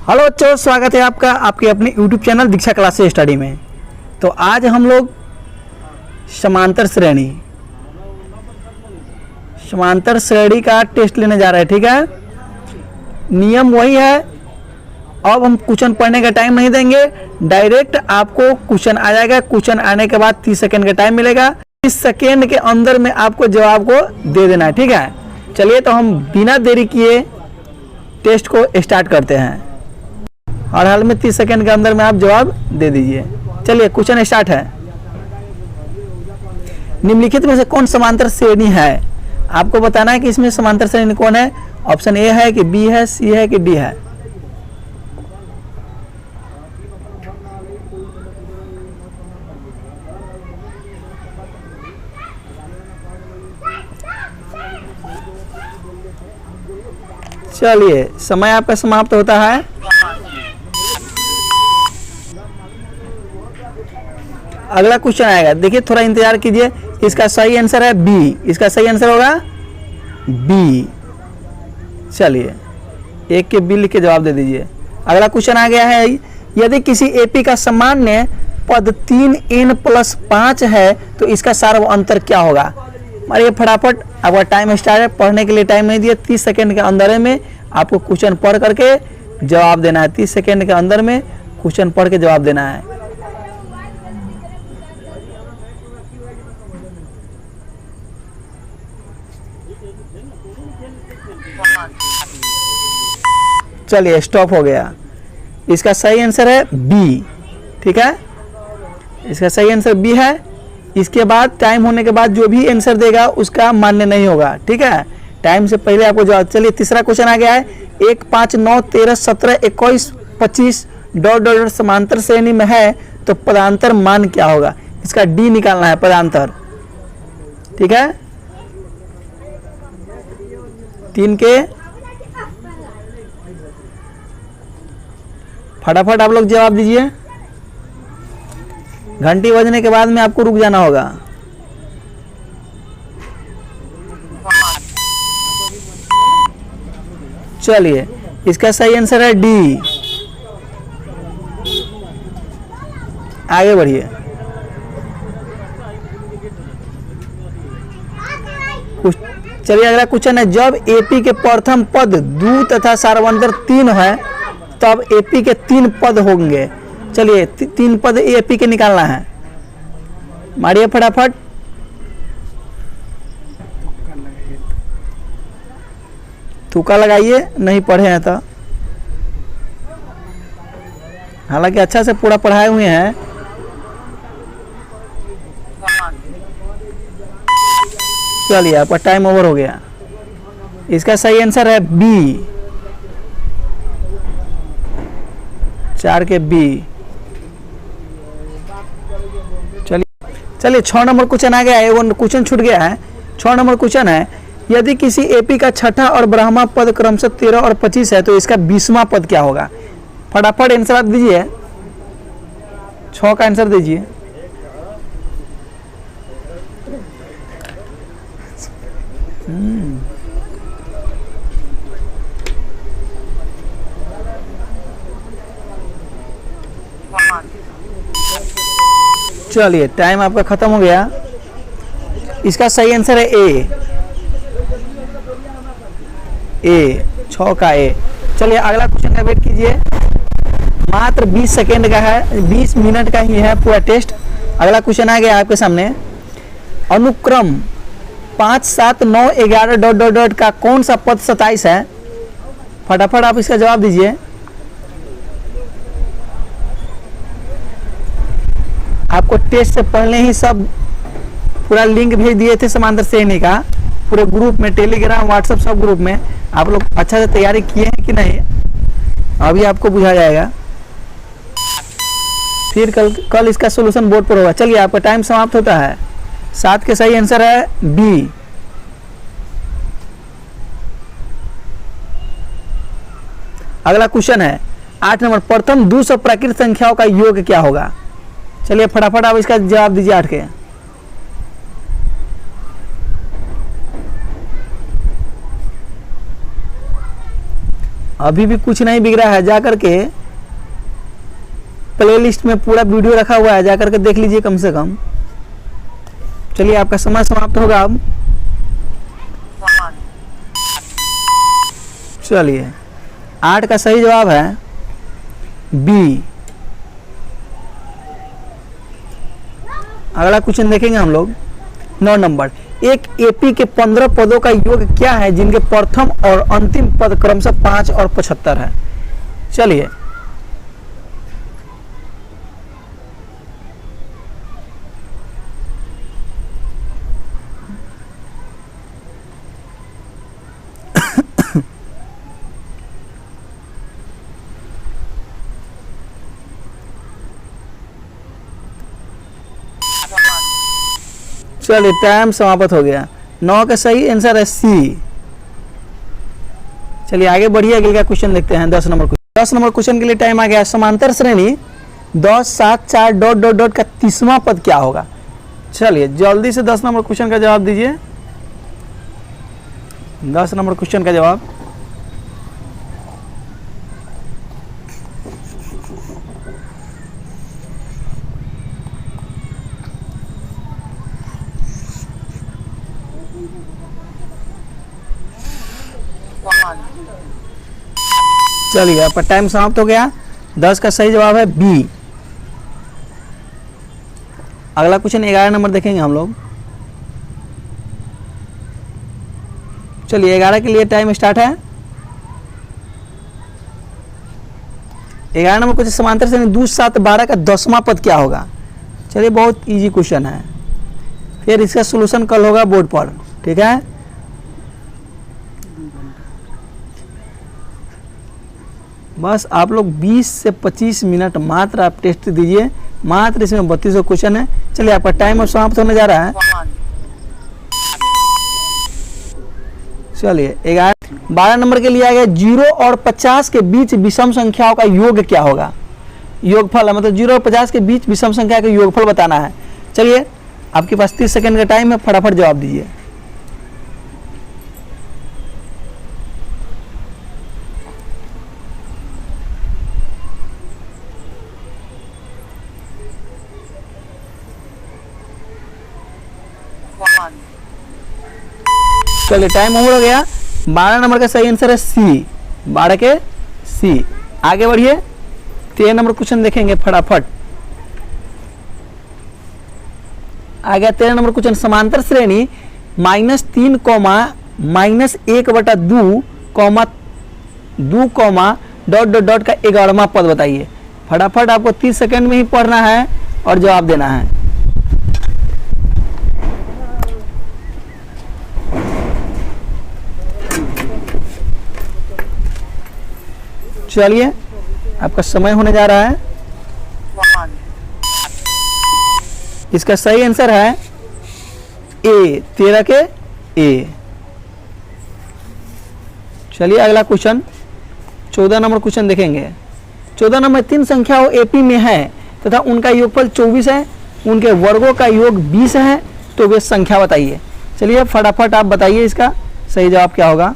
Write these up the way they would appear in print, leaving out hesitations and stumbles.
Hello बच्चों, स्वागत है आपका आपके अपने YouTube चैनल दीक्षा क्लासेस स्टडी में। तो आज हम लोग समांतर श्रेणी का टेस्ट लेने जा रहे हैं। ठीक है, नियम वही है। अब हम क्वेश्चन पढ़ने का टाइम नहीं देंगे, डायरेक्ट आपको क्वेश्चन आ जाएगा। क्वेश्चन आने के बाद 30 सेकेंड का टाइम मिलेगा। 30 सेकेंड के अंदर में आपको जवाब को दे देना है। ठीक है, चलिए तो हम बिना देरी किए टेस्ट को स्टार्ट करते हैं। और हाल में 30 सेकेंड के अंदर में आप जवाब दे दीजिए। चलिए क्वेश्चन स्टार्ट है। निम्नलिखित में से कौन समांतर श्रेणी है? आपको बताना है कि इसमें समांतर श्रेणी कौन है। ऑप्शन ए है कि बी है, सी है कि डी है। चलिए समय आपका समाप्त होता है। अगला क्वेश्चन आएगा, देखिए थोड़ा इंतजार कीजिए। इसका सही आंसर है बी। इसका सही आंसर होगा बी। चलिए एक के बी लिख के जवाब दे दीजिए। अगला क्वेश्चन आ गया है, यदि किसी एपी का सामान्य पद 3n+5 है तो इसका सार्व अंतर क्या होगा? मारिए फटाफट, आपका टाइम स्टार्ट है। पढ़ने के लिए टाइम नहीं दिया। 30 सेकेंड के अंदर में आपको क्वेश्चन पढ़ करके जवाब देना है। 30 सेकेंड के अंदर में क्वेश्चन पढ़ के जवाब देना है। चलिए स्टॉप हो गया। इसका सही आंसर है बी। ठीक है, इसका सही आंसर बी है। इसके बाद टाइम होने के बाद जो भी आंसर देगा उसका मान्य नहीं होगा। ठीक है, टाइम से पहले आपको जवाब। चलिए तीसरा क्वेश्चन आ गया है, 1, 5, 9, 13, 17, 21, 25 ... समांतर श्रेणी में है तो पदांतर मान क्या होगा? इसका डी निकालना है, पदांतर। ठीक है, 3 के फटाफट आप लोग जवाब दीजिए। घंटी बजने के बाद में आपको रुक जाना होगा। चलिए इसका सही आंसर है डी। आगे बढ़िए। चलिए अगला क्वेश्चन है, जब एपी के प्रथम पद 2 तथा सार्वंतर 3 है तब एपी के 3 पद होंगे। चलिए 3 पद एपी के निकालना है। मारिए फटाफट। तुक्का लगाइए, नहीं पढ़े हैं तो। हालांकि अच्छा से पूरा पढ़ाए हुए हैं। चलिए आपका टाइम ओवर हो गया। इसका सही आंसर है बी। 4 के बी। चलिए 6 नंबर क्वेश्चन आ गया है। वो क्वेश्चन छूट गया है। 6 नंबर क्वेश्चन है, यदि किसी एपी का छठा और ब्रह्मा पद क्रमशः 13 और 25 है तो इसका 20वां पद क्या होगा? फटाफट आंसर आप दीजिए। 6 का आंसर दीजिए। चलिए टाइम आपका खत्म हो गया। इसका सही आंसर है ए। 6 का ए। चलिए अगला क्वेश्चन का वेट कीजिए। मात्र 20 सेकेंड का है, 20 मिनट का ही है पूरा टेस्ट। अगला क्वेश्चन आ गया आपके सामने, अनुक्रम 5, 7, 9, 11 ... का कौन सा पद 27 है? फटाफट आप इसका जवाब दीजिए। आपको टेस्ट से पहले ही सब पूरा लिंक भेज दिए थे समांतर श्रेणी का, पूरे ग्रुप में, टेलीग्राम, व्हाट्सएप सब ग्रुप में। आप लोग अच्छा से तैयारी किए हैं कि नहीं, अभी आपको बुझा जाएगा। फिर कल इसका सॉल्यूशन बोर्ड पर होगा। चलिए आपका टाइम समाप्त होता है। 7 के सही आंसर है बी। अगला क्वेश्चन है 8 नंबर, प्रथम 200 प्राकृत संख्याओं का योग क्या होगा? चलिए फटाफट आप इसका जवाब दीजिए 8 के। अभी भी कुछ नहीं बिगड़ा है, जा करके प्लेलिस्ट में पूरा वीडियो रखा हुआ है, जा करके देख लीजिए कम से कम। चलिए आपका समय समाप्त होगा अब। चलिए 8 का सही जवाब है बी। अगला क्वेश्चन देखेंगे हम लोग 9 नंबर। एक एपी के 15 पदों का योग क्या है जिनके प्रथम और अंतिम पद क्रमशः 5 और 75 है। चलिए चलिए टाइम समाप्त हो गया। 9 का सही आंसर है सी। चलिए आगे बढ़िए, अगले का क्वेश्चन देखते हैं 10 नंबर क्वेश्चन। 10 नंबर क्वेश्चन के लिए टाइम आ गया। समांतर श्रेणी 10 7 4 डॉट डॉट डॉट का 30वां पद क्या होगा। चलिए जल्दी से 10 नंबर क्वेश्चन का जवाब दीजिए। 10 नंबर क्वेश्चन का जवाब चलिए आपका टाइम समाप्त हो गया। 10 का सही जवाब है बी। अगला क्वेश्चन 11 नंबर देखेंगे हम लोग। चलिए 11 के लिए टाइम स्टार्ट है। 11 नंबर क्वेश्चन समांतर श्रेणी 2 7 12 का 10वां पद क्या होगा। चलिए बहुत इजी क्वेश्चन है, फिर इसका सॉल्यूशन कल होगा बोर्ड पर, ठीक है। बस आप लोग 20 से 25 मिनट मात्र आप टेस्ट दीजिए, मात्र इसमें 32 क्वेश्चन है। चलिए आपका टाइम अब समाप्त होने जा रहा है। चलिए 12 नंबर के लिए आ गया 0 और 50 के बीच विषम संख्याओं का योग क्या होगा। योगफल मतलब 0 और 50 के बीच विषम संख्या का योगफल बताना है। चलिए आपके पास 30 सेकंड का टाइम है, फटाफट जवाब दीजिए। चलिए टाइम ओवर हो गया। 12 नंबर का सही आंसर है सी, 12 के सी। आगे बढ़िए 13 नंबर क्वेश्चन देखेंगे फटाफट। आ गया 13 नंबर क्वेश्चन। समांतर श्रेणी -3 -1/2 2 डॉट डॉट डॉट का 11वां पद बताइए। फटाफट आपको 30 सेकंड में ही पढ़ना है और जवाब देना है। चलिए आपका समय होने जा रहा है। इसका सही आंसर है ए, 13 के ए। चलिए अगला क्वेश्चन 14 नंबर क्वेश्चन देखेंगे। 14 नंबर 3 संख्याओं एपी में है तथा उनका योगफल 24 है, उनके वर्गों का योग 20 है, तो वे संख्या बताइए। चलिए फटाफट आप बताइए इसका सही जवाब क्या होगा।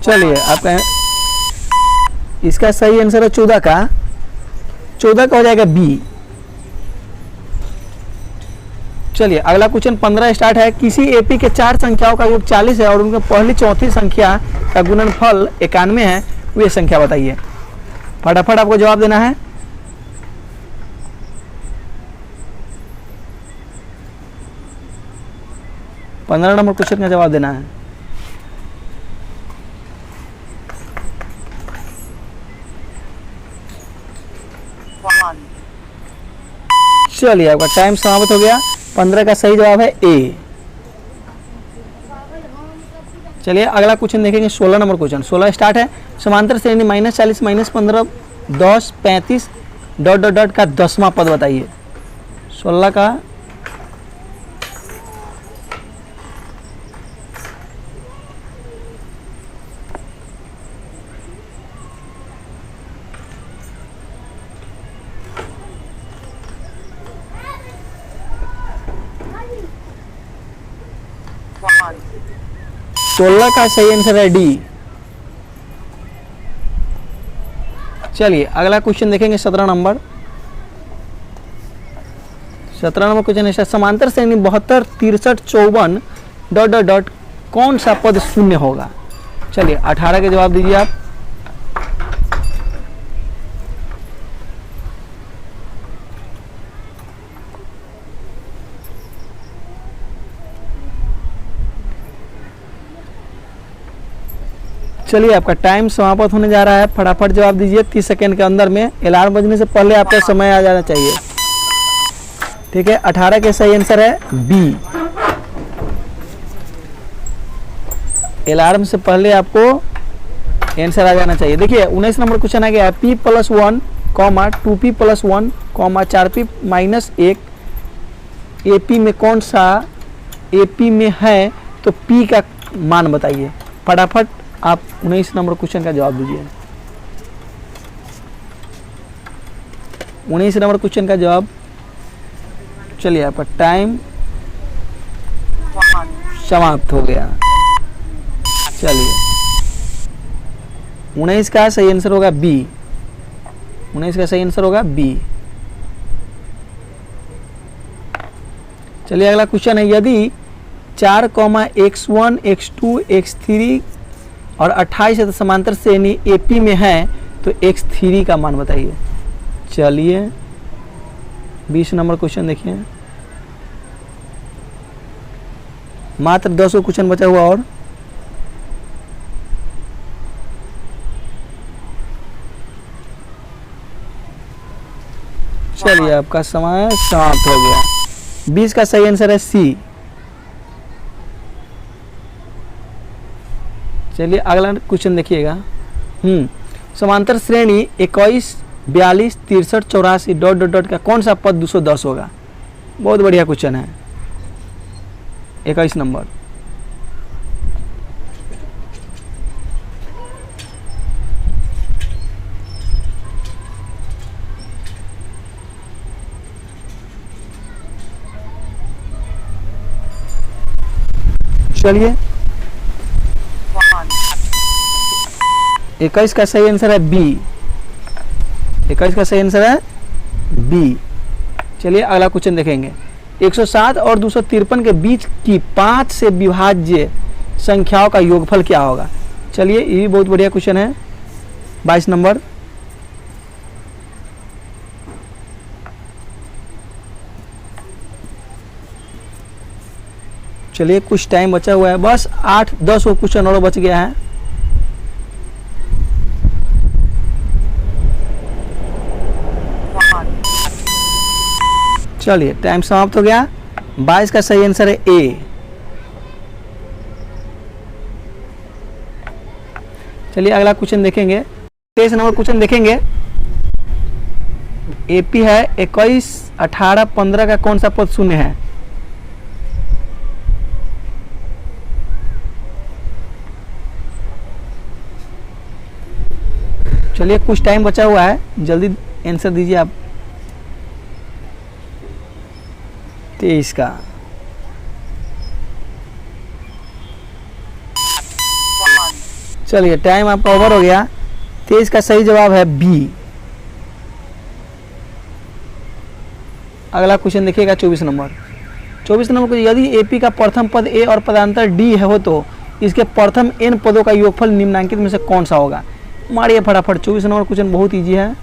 चलिए आपका इसका सही आंसर है 14 का हो जाएगा बी। चलिए अगला क्वेश्चन 15 स्टार्ट है। किसी एपी के 4 संख्याओं का योग 40 है और उनके पहली चौथी संख्या का गुणनफल 91 है, वे संख्या बताइए। फटाफट आपको जवाब देना है। पंद्रह नंबर क्वेश्चन का जवाब देना है। चलिए आपका टाइम समाप्त हो गया। 15 का सही जवाब है ए। चलिए अगला क्वेश्चन देखेंगे 16 नंबर क्वेश्चन। 16 स्टार्ट है। समांतर श्रेणी -40 -15 10 35 डॉट डॉट डॉट का 10वां पद बताइए। 16 का 16 का सही आंसर है डी। चलिए अगला क्वेश्चन देखेंगे 17 नंबर। 17 नंबर क्वेश्चन है समांतर श्रेणी 72 63 54 ... कौन सा पद शून्य होगा। चलिए 18 के जवाब दीजिए आप। चलिए आपका टाइम समाप्त होने जा रहा है, फटाफट जवाब दीजिए 30 सेकंड के अंदर में। अलार्म बजने से पहले आपका समय आ जाना चाहिए, ठीक है। 18 के सही आंसर है बी। अलार्म से पहले आपको आंसर आ जाना चाहिए। देखिए 19 नंबर क्वेश्चन आ गया p + 1, 2p + 1, 4p - 1 AP में कौन सा AP में है तो p का मान बताइए। फटाफट आप 19 नंबर क्वेश्चन का जवाब दीजिए। 19 नंबर क्वेश्चन का जवाब। चलिए आपका टाइम समाप्त हो गया। चलिए 19 का सही आंसर होगा बी। 19 का सही आंसर होगा बी। चलिए अगला क्वेश्चन है यदि 4, x1 x2 x3 और 28 है समांतर श्रेणी AP में है तो x3 का मान बताइए। चलिए 20 नंबर क्वेश्चन देखिए, मात्र 10 क्वेश्चन बचा हुआ और चलिए आपका समय समाप्त हो गया। 20 का सही आंसर है सी। चलिए अगला क्वेश्चन देखिएगा। समांतर श्रेणी 21 42 63 84 ... का कौन सा पद 210 होगा। बहुत बढ़िया क्वेश्चन है। 21 नंबर। चलिए 21 का सही आंसर है बी। 21 का सही आंसर है बी। चलिए अगला क्वेश्चन देखेंगे। 107 और 253 के बीच की 5 से विभाज्य संख्याओं का योगफल क्या होगा। चलिए ये भी बहुत बढ़िया क्वेश्चन है। 22 नंबर। चलिए कुछ टाइम बचा हुआ है, बस 8-10 क्वेश्चन और बच गया है। चलिए टाइम समाप्त हो गया। 22 का सही आंसर है ए। चलिए अगला क्वेश्चन देखेंगे। 23 नंबर क्वेश्चन देखेंगे। एपी है 21 18 15 का कौन सा पद शून्य है। चलिए कुछ टाइम बचा हुआ है, जल्दी आंसर दीजिए आप। 23 का। चलिए टाइम आपका ओवर हो गया। 23 का सही जवाब है बी। अगला क्वेश्चन देखिएगा 24 नंबर। 24 नंबर को यदि एपी का प्रथम पद ए और पदांतर डी है हो तो इसके प्रथम एन पदों का योगफल निम्नलिखित में से कौन सा होगा। मारिए फटाफट। 24 नंबर क्वेश्चन बहुत इजी है।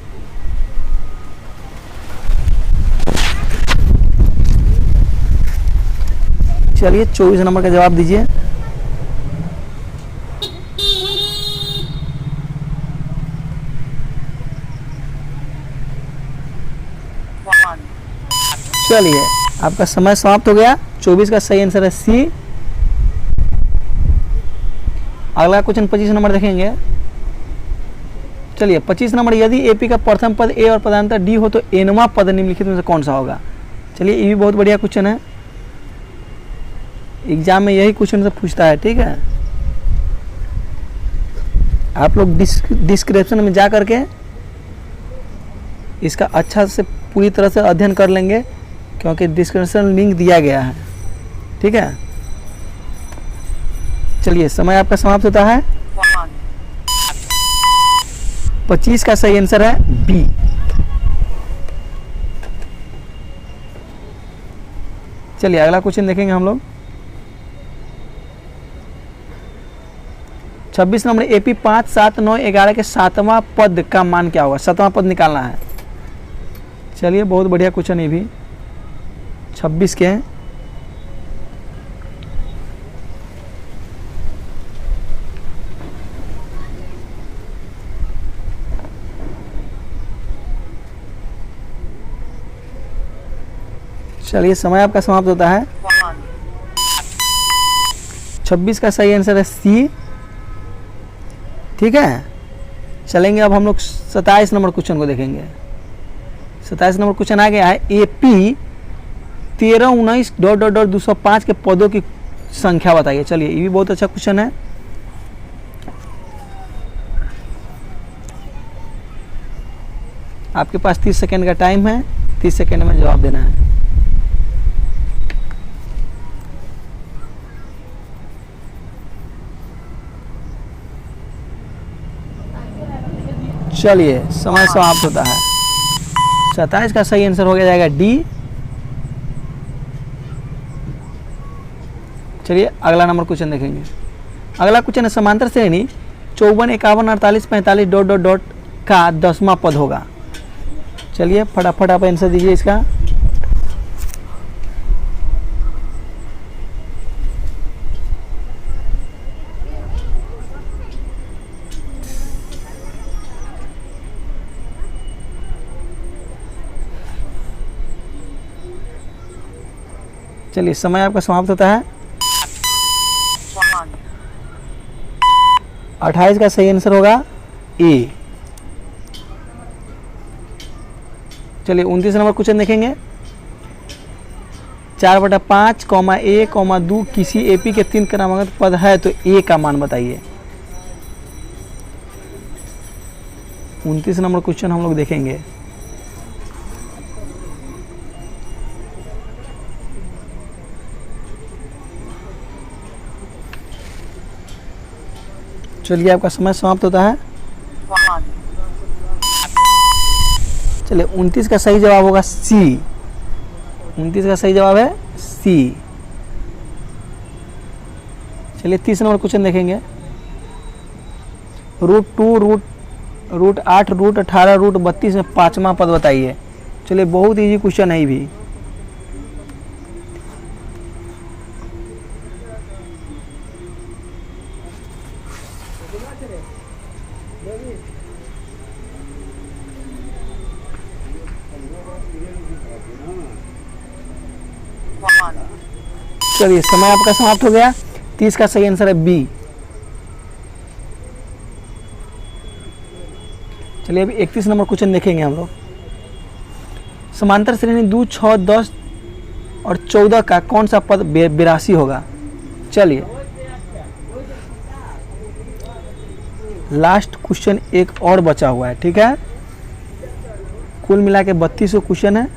चलिए 24 नंबर का जवाब दीजिए। चलिए आपका समय समाप्त हो गया। 24 का सही आंसर है सी। अगला क्वेश्चन 25 नंबर देखेंगे। चलिए 25 नंबर यदि एपी का प्रथम पद ए और पदांतर डी हो तो एनवा पद निम्नलिखित में से कौन सा होगा। चलिए ये भी बहुत बढ़िया क्वेश्चन है, एग्जाम में यही क्वेश्चन से पूछता है, ठीक है। आप लोग डिस्क्रिप्शन में जा करके इसका अच्छा से पूरी तरह से अध्ययन कर लेंगे क्योंकि डिस्क्रिप्शन लिंक दिया गया है, ठीक है। चलिए समय आपका समाप्त होता है। 25 का सही आंसर है बी। चलिए अगला क्वेश्चन देखेंगे हम लोग। 26 नंबर एपी 5, 7, 9, 11 के 7वां पद का मान क्या होगा? 7वां पद निकालना है। चलिए बहुत बढ़िया क्वेश्चन ये भी 26 के हैं। चलिए समय आपका समाप्त होता है। 26 का सही आंसर है सी। ठीक है, चलेंगे अब हम लोग 27 नंबर क्वेश्चन को देखेंगे। 27 नंबर क्वेश्चन आ गया है एपी 13, 19 ... 205 के पदों की संख्या बताइए। चलिए ये भी बहुत अच्छा क्वेश्चन है। आपके पास 30 सेकेंड का टाइम है, 30 सेकेंड में जवाब देना है। चलिए समय समाप्त होता है। 27 का सही आंसर हो गया जाएगा डी। चलिए अगला नंबर क्वेश्चन देखेंगे। अगला क्वेश्चन है समांतर श्रेणी 54, 51, 48, 45 ... का 10वां पद होगा। चलिए फटाफट आप आंसर दीजिए इसका। चलिए समय आपका समाप्त होता है। 28 का सही आंसर होगा ए। चलिए 29 नंबर क्वेश्चन देखेंगे। 4/5, A, 2 किसी एपी के 3 क्रमांकित पद है तो ए का मान बताइए। 29 नंबर क्वेश्चन हम लोग देखेंगे। चलिए आपका समय समाप्त होता है। चलिए 29 का सही जवाब होगा सी। 29 का सही जवाब है सी। चलिए 30 नंबर क्वेश्चन देखेंगे। √2, √8, √18, √32 में 5वां पद बताइए। चलिए बहुत इजी क्वेश्चन है ये भी। चलिए समय आपका समाप्त हो गया। 30 का सही आंसर है बी। चलिए अभी 31 नंबर क्वेश्चन देखेंगे हम लोग। समांतर श्रेणी 2, 6, 10 और 14 का कौन सा पद 82 होगा? चलिए लास्ट क्वेश्चन एक और बचा हुआ है। ठीक है, कुल मिला के 32 क्वेश्चन है।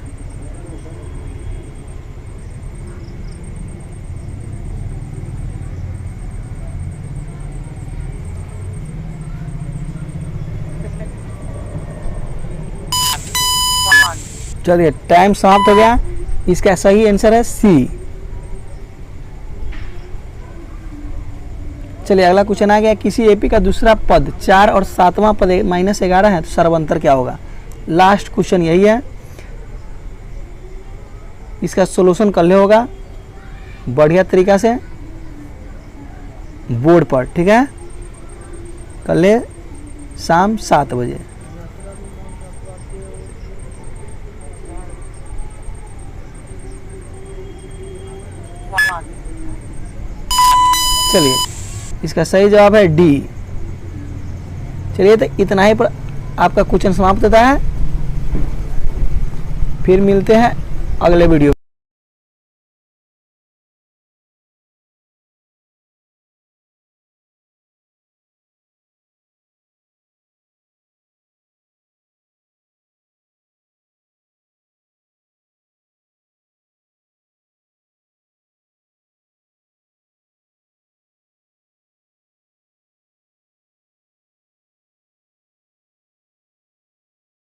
चलिए टाइम समाप्त हो गया। इसका सही आंसर है सी। चलिए अगला क्वेश्चन आ गया। किसी एपी का दूसरा पद 4 और 7वां पद -11 है तो सर्वांतर क्या होगा? लास्ट क्वेश्चन यही है। इसका सॉल्यूशन कल होगा बढ़िया तरीका से बोर्ड पर। ठीक है, कल शाम 7 बजे। चलिए इसका सही जवाब है डी। चलिए तो इतना ही पर आपका क्वेश्चन समाप्त होता है। फिर मिलते हैं अगले वीडियो।